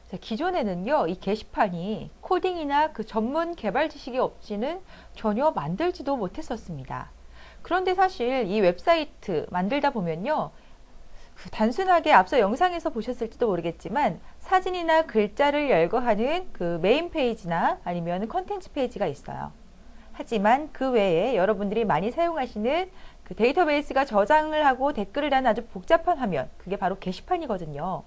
자, 기존에는요, 이 게시판이 코딩이나 그 전문 개발 지식이 없이는 전혀 만들지도 못했었습니다. 그런데 사실 이 웹사이트 만들다 보면요, 단순하게 앞서 영상에서 보셨을지도 모르겠지만 사진이나 글자를 열거하는 그 메인 페이지나 아니면 컨텐츠 페이지가 있어요. 하지만 그 외에 여러분들이 많이 사용하시는 그 데이터베이스가 저장을 하고 댓글을 다는 아주 복잡한 화면, 그게 바로 게시판이거든요.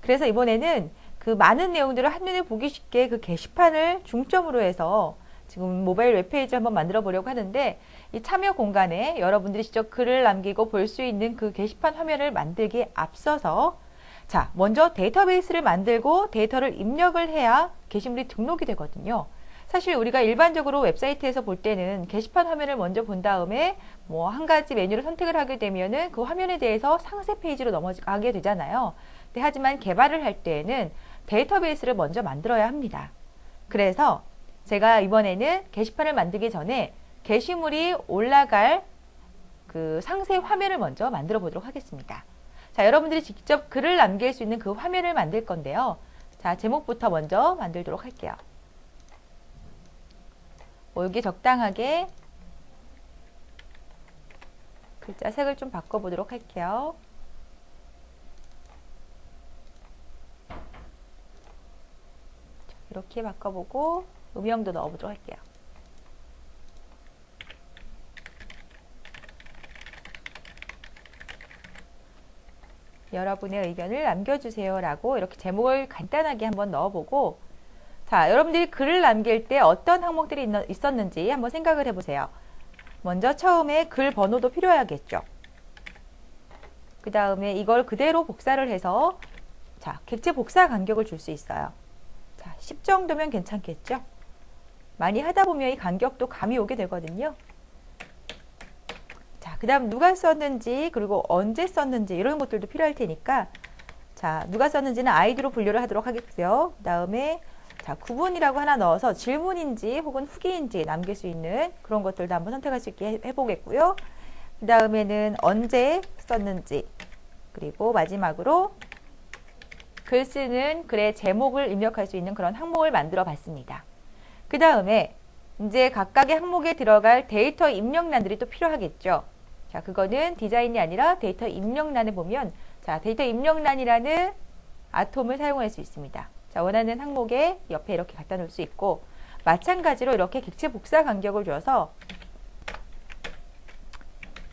그래서 이번에는 그 많은 내용들을 한눈에 보기 쉽게 그 게시판을 중점으로 해서 지금 모바일 웹페이지 한번 만들어 보려고 하는데, 이 참여 공간에 여러분들이 직접 글을 남기고 볼 수 있는 그 게시판 화면을 만들기에 앞서서, 자, 먼저 데이터베이스를 만들고 데이터를 입력을 해야 게시물이 등록이 되거든요. 사실 우리가 일반적으로 웹사이트에서 볼 때는 게시판 화면을 먼저 본 다음에 뭐 한 가지 메뉴를 선택을 하게 되면은 그 화면에 대해서 상세 페이지로 넘어가게 되잖아요. 하지만 개발을 할 때에는 데이터베이스를 먼저 만들어야 합니다. 그래서 제가 이번에는 게시판을 만들기 전에 게시물이 올라갈 그 상세 화면을 먼저 만들어 보도록 하겠습니다. 자, 여러분들이 직접 글을 남길 수 있는 그 화면을 만들 건데요. 자, 제목부터 먼저 만들도록 할게요. 여기 적당하게 글자 색을 좀 바꿔보도록 할게요. 이렇게 바꿔보고 음영도 넣어보도록 할게요. 여러분의 의견을 남겨주세요 라고 이렇게 제목을 간단하게 한번 넣어보고, 자, 여러분들이 글을 남길 때 어떤 항목들이 있었는지 한번 생각을 해보세요. 먼저 처음에 글 번호도 필요하겠죠. 그 다음에 이걸 그대로 복사를 해서, 자, 객체 복사 간격을 줄 수 있어요. 자, 10 정도면 괜찮겠죠? 많이 하다 보면 이 간격도 감이 오게 되거든요. 자, 그 다음 누가 썼는지, 그리고 언제 썼는지 이런 것들도 필요할 테니까, 자, 누가 썼는지는 아이디로 분류를 하도록 하겠고요. 그 다음에 자, 구분이라고 하나 넣어서 질문인지 혹은 후기인지 남길 수 있는 그런 것들도 한번 선택할 수 있게 해보겠고요. 그 다음에는 언제 썼는지, 그리고 마지막으로 글 쓰는 글의 제목을 입력할 수 있는 그런 항목을 만들어 봤습니다. 그 다음에 이제 각각의 항목에 들어갈 데이터 입력란들이 또 필요하겠죠. 자, 그거는 디자인이 아니라 데이터 입력란에 보면, 자, 데이터 입력란이라는 아톰을 사용할 수 있습니다. 자, 원하는 항목에 옆에 이렇게 갖다 놓을 수 있고, 마찬가지로 이렇게 객체 복사 간격을 줘서,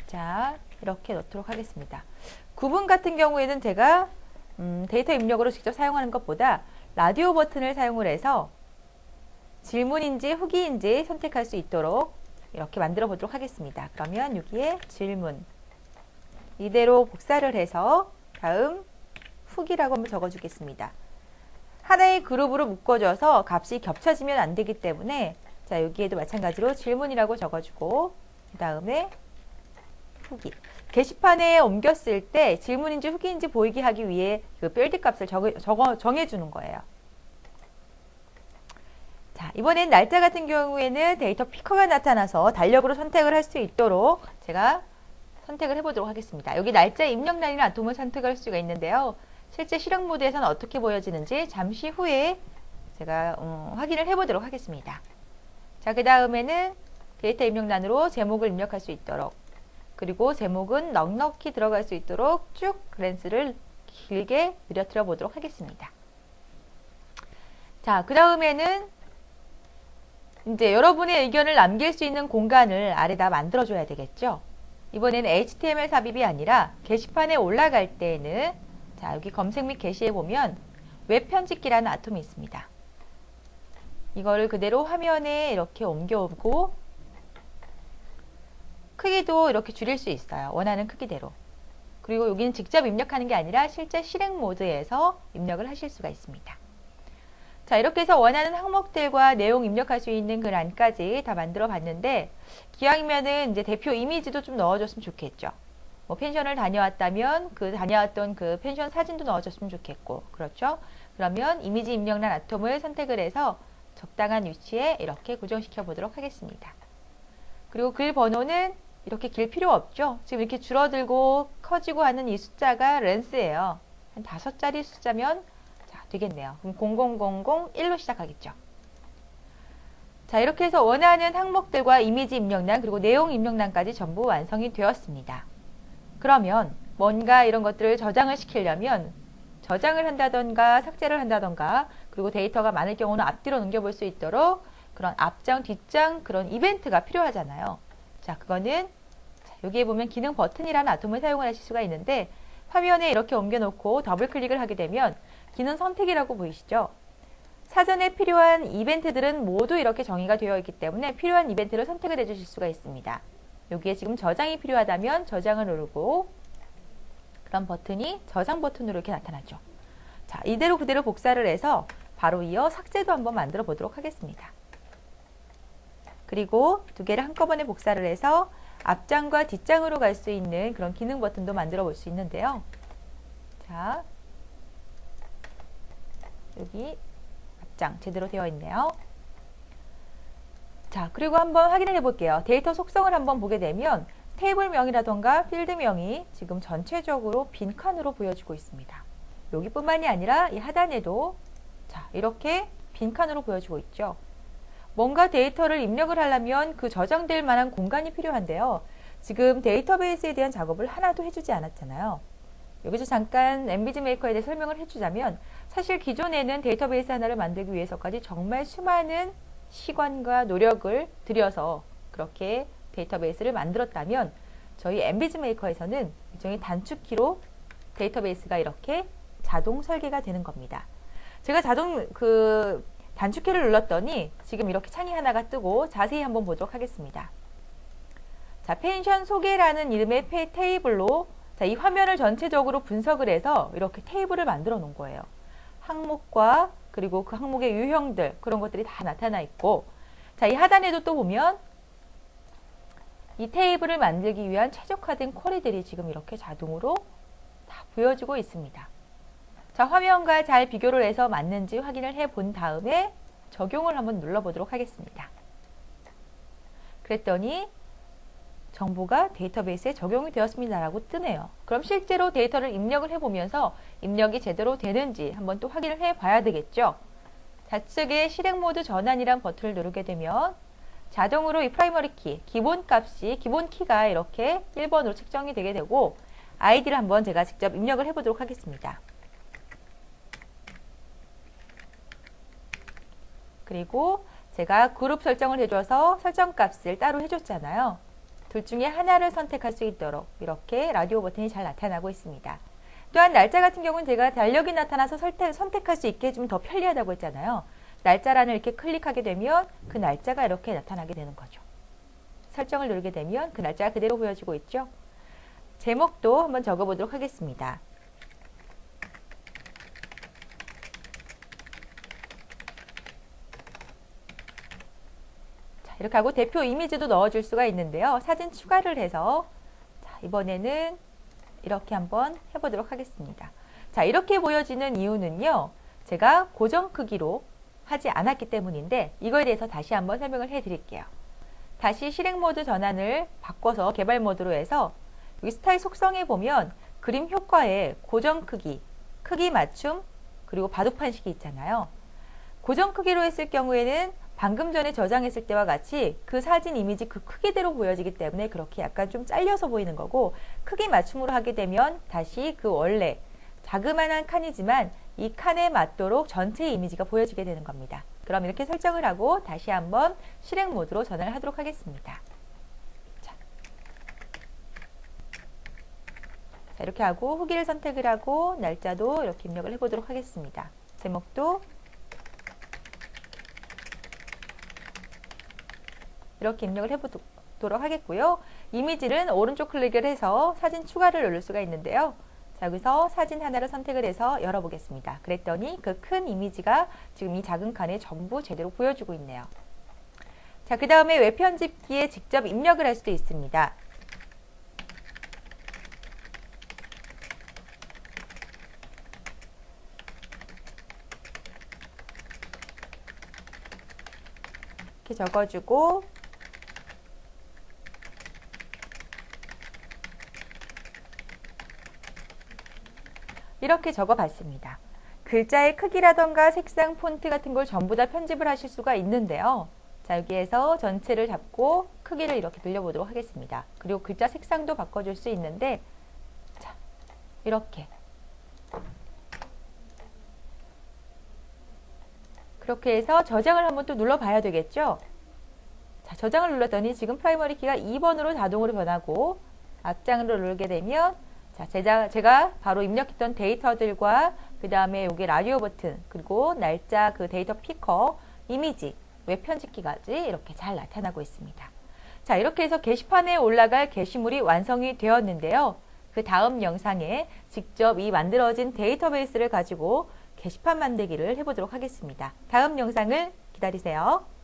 자, 이렇게 넣도록 하겠습니다. 구분 같은 경우에는 제가 데이터 입력으로 직접 사용하는 것보다 라디오 버튼을 사용을 해서 질문인지 후기인지 선택할 수 있도록 이렇게 만들어 보도록 하겠습니다. 그러면 여기에 질문 이대로 복사를 해서 다음 후기라고 한번 적어 주겠습니다. 하나의 그룹으로 묶어줘서 값이 겹쳐지면 안 되기 때문에, 자, 여기에도 마찬가지로 질문이라고 적어주고, 그 다음에 후기. 게시판에 옮겼을 때 질문인지 후기인지 보이게 하기 위해 그 필드 값을 정해주는 거예요. 자, 이번엔 날짜 같은 경우에는 데이터 피커가 나타나서 달력으로 선택을 할 수 있도록 제가 선택을 해보도록 하겠습니다. 여기 날짜 입력란이나 아톰을 선택할 수가 있는데요. 실제 실행 모드에서는 어떻게 보여지는지 잠시 후에 제가 확인을 해보도록 하겠습니다. 자, 그 다음에는 데이터 입력란으로 제목을 입력할 수 있도록, 그리고 제목은 넉넉히 들어갈 수 있도록 쭉 글랜스를 길게 늘어뜨려 보도록 하겠습니다. 자, 그 다음에는 이제 여러분의 의견을 남길 수 있는 공간을 아래다 만들어줘야 되겠죠. 이번에는 HTML 삽입이 아니라 게시판에 올라갈 때에는, 자, 여기 검색 및 게시에 보면 웹 편집기라는 아톰이 있습니다. 이거를 그대로 화면에 이렇게 옮겨오고 크기도 이렇게 줄일 수 있어요. 원하는 크기대로. 그리고 여기는 직접 입력하는 게 아니라 실제 실행 모드에서 입력을 하실 수가 있습니다. 자, 이렇게 해서 원하는 항목들과 내용 입력할 수 있는 그 란까지 다 만들어 봤는데, 기왕이면은 이제 대표 이미지도 좀 넣어줬으면 좋겠죠. 뭐 펜션을 다녀왔다면 그 다녀왔던 그 펜션 사진도 넣어줬으면 좋겠고, 그렇죠? 그러면 이미지 입력란 아톰을 선택을 해서 적당한 위치에 이렇게 고정시켜 보도록 하겠습니다. 그리고 글 번호는 이렇게 길 필요 없죠. 지금 이렇게 줄어들고 커지고 하는 이 숫자가 렌스예요. 한 5자리 숫자면 자, 되겠네요. 그럼 00001로 시작하겠죠. 자, 이렇게 해서 원하는 항목들과 이미지 입력란 그리고 내용 입력란까지 전부 완성이 되었습니다. 그러면 뭔가 이런 것들을 저장을 시키려면 저장을 한다던가 삭제를 한다던가 그리고 데이터가 많을 경우는 앞뒤로 넘겨볼 수 있도록 그런 앞장, 뒷장 그런 이벤트가 필요하잖아요. 자, 그거는 여기에 보면 기능 버튼이라는 아톰을 사용을 하실 수가 있는데 화면에 이렇게 옮겨놓고 더블 클릭을 하게 되면 기능 선택이라고 보이시죠? 사전에 필요한 이벤트들은 모두 이렇게 정의가 되어 있기 때문에 필요한 이벤트를 선택을 해주실 수가 있습니다. 여기에 지금 저장이 필요하다면 저장을 누르고 그런 버튼이 저장 버튼으로 이렇게 나타나죠. 자, 이대로 그대로 복사를 해서 바로 이어 삭제도 한번 만들어 보도록 하겠습니다. 그리고 두 개를 한꺼번에 복사를 해서 앞장과 뒷장으로 갈 수 있는 그런 기능 버튼도 만들어 볼 수 있는데요. 자, 여기 앞장 제대로 되어 있네요. 자, 그리고 한번 확인을 해 볼게요. 데이터 속성을 한번 보게 되면 테이블명이라던가 필드명이 지금 전체적으로 빈칸으로 보여지고 있습니다. 여기뿐만이 아니라 이 하단에도 자, 이렇게 빈칸으로 보여지고 있죠. 뭔가 데이터를 입력을 하려면 그 저장될 만한 공간이 필요한데요. 지금 데이터베이스에 대한 작업을 하나도 해주지 않았잖아요. 여기서 잠깐 엠비지 메이커에 대해 설명을 해주자면 사실 기존에는 데이터베이스 하나를 만들기 위해서까지 정말 수많은 시간과 노력을 들여서 그렇게 데이터베이스를 만들었다면 저희 엠비지 메이커에서는 일종의 단축키로 데이터베이스가 이렇게 자동 설계가 되는 겁니다. 제가 자동 단축키를 눌렀더니 지금 이렇게 창이 하나가 뜨고 자세히 한번 보도록 하겠습니다. 자, 펜션 소개라는 이름의 테이블로 자, 이 화면을 전체적으로 분석을 해서 이렇게 테이블을 만들어 놓은 거예요. 항목과 그리고 그 항목의 유형들 그런 것들이 다 나타나 있고 자, 이 하단에도 또 보면 이 테이블을 만들기 위한 최적화된 쿼리들이 지금 이렇게 자동으로 다 보여지고 있습니다. 자, 화면과 잘 비교를 해서 맞는지 확인을 해 본 다음에 적용을 한번 눌러보도록 하겠습니다. 그랬더니 정보가 데이터베이스에 적용이 되었습니다 라고 뜨네요. 그럼 실제로 데이터를 입력을 해보면서 입력이 제대로 되는지 한번 또 확인을 해 봐야 되겠죠. 좌측에 실행 모드 전환이란 버튼을 누르게 되면 자동으로 이 프라이머리 키, 기본 키가 이렇게 1번으로 책정이 되게 되고 아이디를 한번 제가 직접 입력을 해보도록 하겠습니다. 그리고 제가 그룹 설정을 해줘서 설정 값을 따로 해줬잖아요. 둘 중에 하나를 선택할 수 있도록 이렇게 라디오 버튼이 잘 나타나고 있습니다. 또한 날짜 같은 경우는 제가 달력이 나타나서 선택할 수 있게 좀 더 편리하다고 했잖아요. 날짜란을 이렇게 클릭하게 되면 그 날짜가 이렇게 나타나게 되는 거죠. 설정을 누르게 되면 그 날짜가 그대로 보여지고 있죠. 제목도 한번 적어보도록 하겠습니다. 자, 이렇게 하고 대표 이미지도 넣어줄 수가 있는데요. 사진 추가를 해서 자, 이번에는 이렇게 한번 해보도록 하겠습니다. 자, 이렇게 보여지는 이유는요. 제가 고정 크기로 하지 않았기 때문인데 이거에 대해서 다시 한번 설명을 해드릴게요. 다시 실행 모드 전환을 바꿔서 개발 모드로 해서 여기 스타일 속성에 보면 그림 효과에 고정 크기, 크기 맞춤, 그리고 바둑판식이 있잖아요. 고정 크기로 했을 경우에는 방금 전에 저장했을 때와 같이 그 사진 이미지 그 크기대로 보여지기 때문에 그렇게 약간 좀 잘려서 보이는 거고 크기 맞춤으로 하게 되면 다시 그 원래 자그마한 칸이지만 이 칸에 맞도록 전체 이미지가 보여지게 되는 겁니다. 그럼 이렇게 설정을 하고 다시 한번 실행 모드로 전환을 하도록 하겠습니다. 자, 이렇게 하고 후기를 선택을 하고 날짜도 이렇게 입력을 해보도록 하겠습니다. 제목도 이렇게 입력을 해보도록 하겠고요. 이미지는 오른쪽 클릭을 해서 사진 추가를 누를 수가 있는데요. 자, 여기서 사진 하나를 선택을 해서 열어보겠습니다. 그랬더니 그 큰 이미지가 지금 이 작은 칸에 전부 제대로 보여주고 있네요. 자, 그 다음에 웹 편집기에 직접 입력을 할 수도 있습니다. 이렇게 적어주고 이렇게 적어봤습니다. 글자의 크기라던가 색상, 폰트 같은 걸 전부 다 편집을 하실 수가 있는데요. 자, 여기에서 전체를 잡고 크기를 이렇게 늘려보도록 하겠습니다. 그리고 글자 색상도 바꿔줄 수 있는데, 자, 이렇게. 그렇게 해서 저장을 한번 또 눌러봐야 되겠죠? 자, 저장을 눌렀더니 지금 프라이머리 키가 2번으로 자동으로 변하고, 앞장으로 누르게 되면, 자, 제가 바로 입력했던 데이터들과 그 다음에 여기 라디오 버튼, 그리고 날짜, 그 데이터 피커, 이미지, 웹 편집기까지 이렇게 잘 나타나고 있습니다. 자, 이렇게 해서 게시판에 올라갈 게시물이 완성이 되었는데요. 그 다음 영상에 직접 이 만들어진 데이터베이스를 가지고 게시판 만들기를 해보도록 하겠습니다. 다음 영상을 기다리세요.